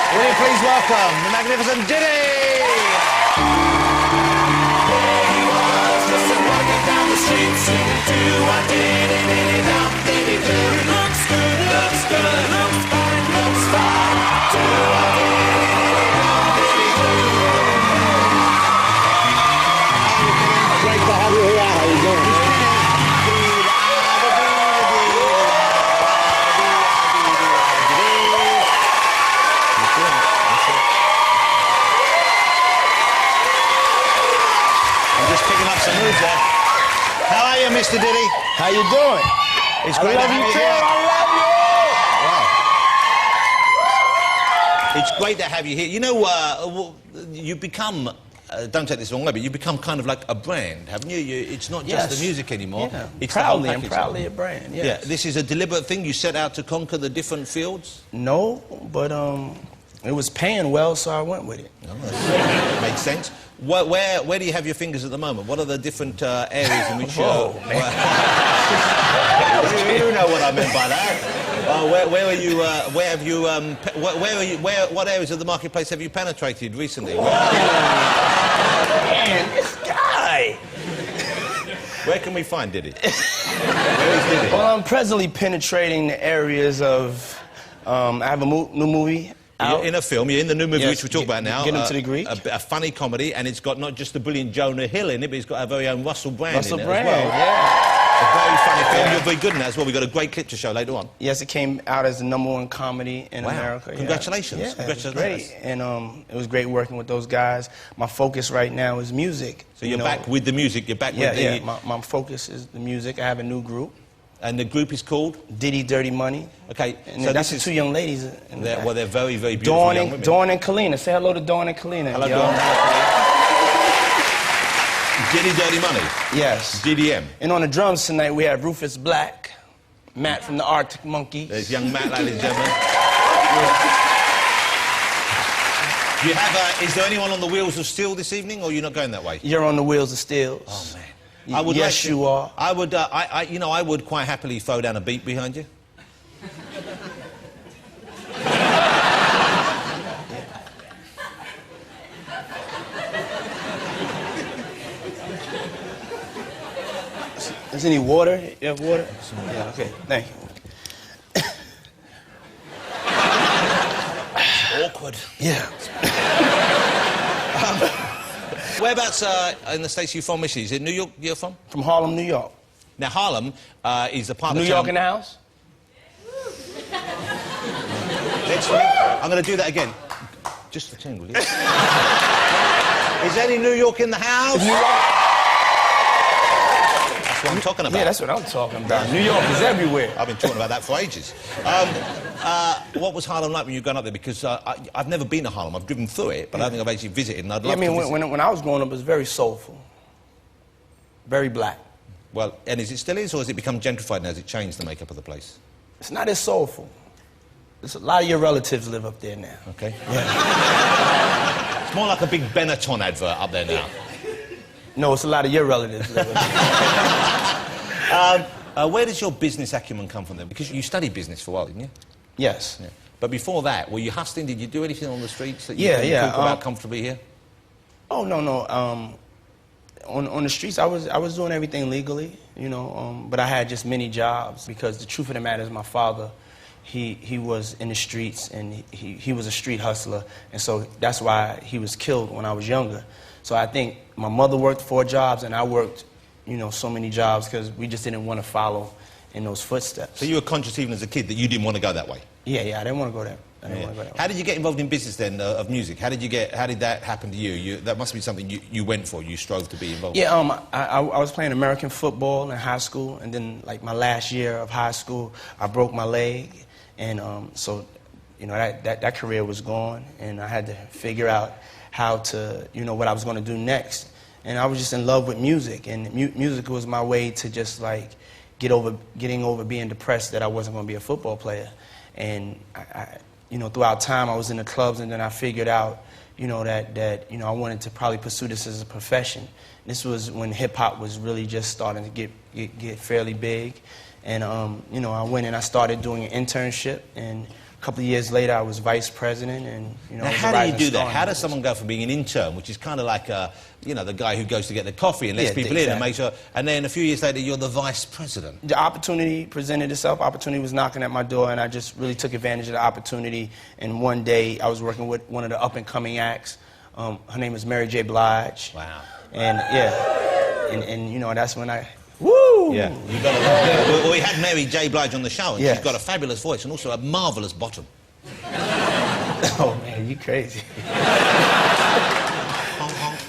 Will you please welcome the magnificent Diddy? There he was, just walking down the street, singing do-a-diddy-diddy-dum, diddy-do. Looks good, looks fine, do-a-diddy-diddy-dum, diddy-do. Great to have you here. How you doing? How are you, Mr. Diddy? How you doing? It's great to have you here. I Wow. It's great to have you here. You know, you've become, don't take this the wrong way, but you've become kind of like a brand, haven't you? It's not just the music anymore. Yeah. It's proudly, the whole I'm package. proudly a brand, yes. Yeah, this is a deliberate thing. You set out to conquer the different fields? No, but it was paying well, so I went with it. Oh, that makes sense. Where do you have your fingers at the moment? What are the different areas in which Whoa, you know what I meant by that. What areas of the marketplace have you penetrated recently? Man, this guy. Where can we find Diddy? Where is Diddy? Well, I'm presently penetrating the areas of, I have a new movie out. You're in a film, you're in the new movie, Yes, which we'll talk about now. Get Him to the Greek. A funny comedy, and it's got not just the brilliant Jonah Hill in it, but it's got our very own Russell Brand in it Brand, as well. yeah. A very funny film. You're very good in that as well. We've got a great clip to show later on. Yes, it came out as the #1 comedy in America. Congratulations. Yeah, Congratulations. it was great. And it was great working with those guys. My focus right now is music. So you're back with the music, you're back with the... Yeah, my focus is the music. I have a new group. And the group is called? Diddy Dirty Money. Okay, and so that's the two young ladies. Well, they're very, very beautiful young women. Dawn and Kalina. Say hello to Dawn and Kalina. Hello, Dawn. Diddy Dirty Money? Yes. DDM. And on the drums tonight, we have Rufus Black, Matt from the Arctic Monkeys. There's young Matt, ladies and gentlemen. Do you have, is there anyone on the Wheels of Steel this evening, or are you not going that way? You're on the Wheels of Steel. Oh, man. Yes, you are. I would, I would quite happily throw down a beat behind you. Is any water? You have water? Yeah, okay, thank you. Awkward. Yeah. Whereabouts in the States are you from, Missy? Is it New York you're from? From Harlem, New York. Now, Harlem is a part of New York in the house? I'm going to do that again. Just for change, will you? Is any New York in the house? That's what I'm talking about. Yeah, that's what I'm talking about. New York is everywhere. I've been talking about that for ages. What was Harlem like when you were growing up there? Because I've never been to Harlem. I've driven through it, but I don't think I've actually visited, and I'd love to visit. When I was growing up, it was very soulful. Very black. Well, and is it still is, or has it become gentrified now? Has it changed the makeup of the place? It's not as soulful. There's a lot of your relatives live up there now. Okay. Yeah. It's more like a big Benetton advert up there now. No, it's a lot of your relatives live up there. Where does your business acumen come from then? Because you studied business for a while, didn't you? Yes. Yeah. But before that, were you hustling? Did you do anything on the streets that you Yeah, can yeah. talk about comfortably here? Oh, no. On the streets, I was doing everything legally, you know, but I had just many jobs because the truth of the matter is my father, he was in the streets and he was a street hustler, and so that's why he was killed when I was younger. So I think my mother worked 4 jobs and I worked, you know, so many jobs because we just didn't want to follow in those footsteps. So you were conscious even as a kid that you didn't want to go that way? Yeah, I didn't want to go there. How did you get involved in business then of music? How did that happen to you? That must be something you went for, you strove to be involved in. Yeah, I was playing American football in high school, and then like my last year of high school, I broke my leg, and so, you know, that career was gone, and I had to figure out how to, you know, what I was going to do next. And I was just in love with music, and music was my way to just like getting over being depressed that I wasn't going to be a football player. And you know, throughout time, I was in the clubs, and then I figured out, you know, that you know, I wanted to probably pursue this as a profession. This was when hip-hop was really just starting to get fairly big. And, you know, I went and I started doing an internship, and A couple of years later, I was vice president, and Now, how do you do that? How does someone go from being an intern, which is kind of like the guy who goes to get the coffee and lets people in and makes sure, and then a few years later you're the vice president? The opportunity presented itself. Opportunity was knocking at my door, and I just really took advantage of the opportunity. And one day, I was working with one of the up-and-coming acts. Her name is Mary J. Blige. Wow. And and that's when I. Woo! Yeah, well, we had Mary J. Blige on the show, and she's got a fabulous voice and also a marvellous bottom. Oh, man, you crazy. Honk, honk.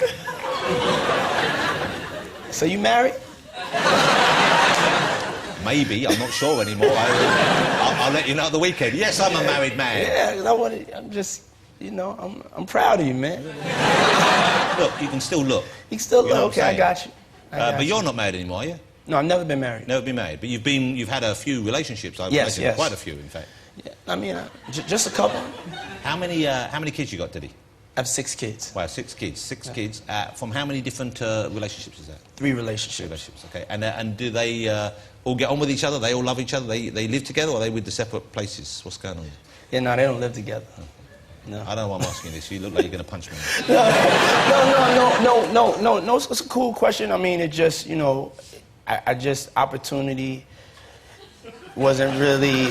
So you married? Maybe, I'm not sure anymore. I'll let you know at the weekend. Yes, I'm a married man. Yeah, I'm just, I'm proud of you, man. Look, you can still look. You can still look, okay, I got you. But you're not married anymore, are you? No, I've never been married. Never been married, but you've had a few relationships. I've yes. Quite a few, in fact. Yeah, I mean, just a couple. How many kids you got, Diddy? I have 6 kids. Wow, 6 kids. 6 kids. From how many different relationships is that? 3 relationships. 3 relationships. Okay. And do they all get on with each other? They all love each other. They live together, or are they with the separate places? What's going on? Yeah, no, they don't live together. Oh. No. I don't know why I'm asking this. You look like you're going to punch me. No. It's a cool question. I mean, it just, I just, opportunity wasn't really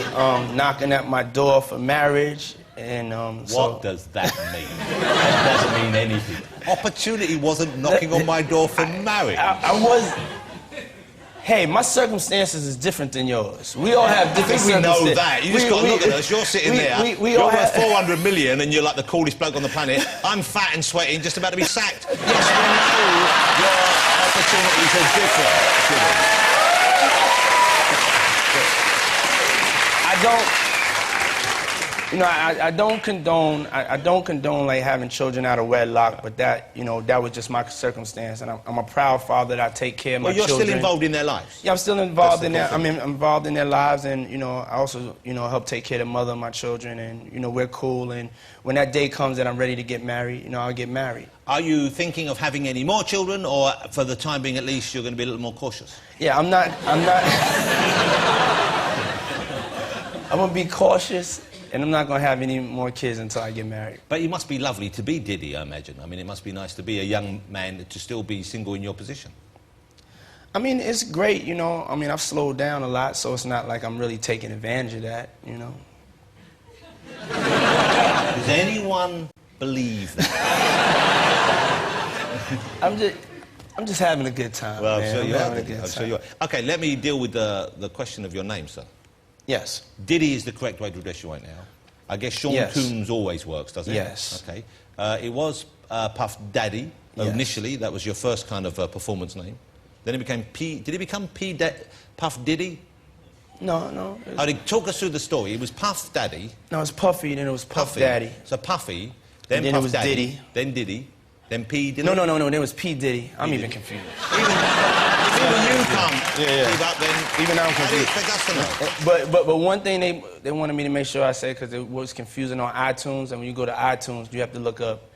knocking at my door for marriage. And what does that mean? That doesn't mean anything. Opportunity wasn't knocking on my door for marriage. I was. Hey, my circumstances is different than yours. We all have different circumstances. I think we know that. You just got to look at us. You're sitting there. You're worth 400 million and you're like the coolest bloke on the planet. I'm fat and sweating, just about to be sacked. Yes, we know your opportunities are different. I don't condone like having children out of wedlock, but that was just my circumstance, and I'm a proud father that I take care of my children. Well, you're still involved in their lives. Yeah, I'm still involved in that. I'm involved in their lives, and I also help take care of the mother of my children, and we're cool. And when that day comes that I'm ready to get married, I'll get married. Are you thinking of having any more children, or for the time being at least you're going to be a little more cautious? Yeah, I'm not. I'm gonna be cautious. And I'm not going to have any more kids until I get married. But it must be lovely to be Diddy, I imagine. I mean, it must be nice to be a young man to still be single in your position. I mean, it's great, I mean, I've slowed down a lot, so it's not like I'm really taking advantage of that, Does anyone believe that? I'm just having a good time, well, man. I'm sure you are. Okay, let me deal with the question of your name, sir. Yes. Diddy is the correct way to address you right now. I guess Sean Combs always works, doesn't it? Yes. Okay. It was Puff Daddy initially. That was your first kind of performance name. Then it became P. Did it become Puff Diddy? No. Talk us through the story. It was Puff Daddy. No, it was Puffy, then it was Puff Daddy. So Puffy, then Puff it was Daddy, Diddy. Then Diddy, then P. Diddy. No, then it was P. Diddy. I'm even confused. Even you can't keep up, then. Even I'm confused. Expect us to know. But one thing they wanted me to make sure I said, because it was confusing on iTunes, and when you go to iTunes, you have to look up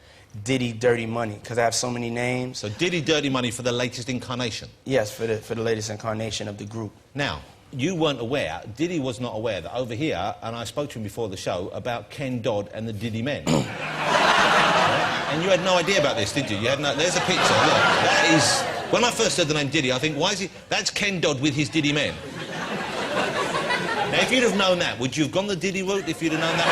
Diddy Dirty Money, because I have so many names. So Diddy Dirty Money for the latest incarnation? Yes, for the latest incarnation of the group. Now, you weren't aware, Diddy was not aware that over here, and I spoke to him before the show, about Ken Dodd and the Diddy Men. And you had no idea about this, did you? There's a picture, look. That is... When I first heard the name Diddy, I think, why is he... That's Ken Dodd with his Diddy Men. Now, if you'd have known that, would you have gone the Diddy route if you'd have known that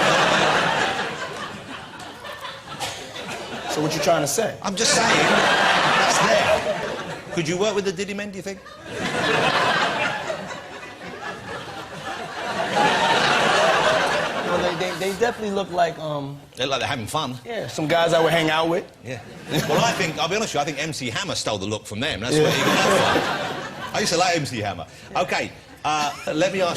was... So what you trying to say? I'm just saying, that's there. Could you work with the Diddy Men, do you think? They definitely look like, They look like they're having fun. Yeah, some guys I would hang out with. Yeah. Well, I'll be honest with you, I think MC Hammer stole the look from them. That's where you got that from. I used to like MC Hammer. Okay, let me ask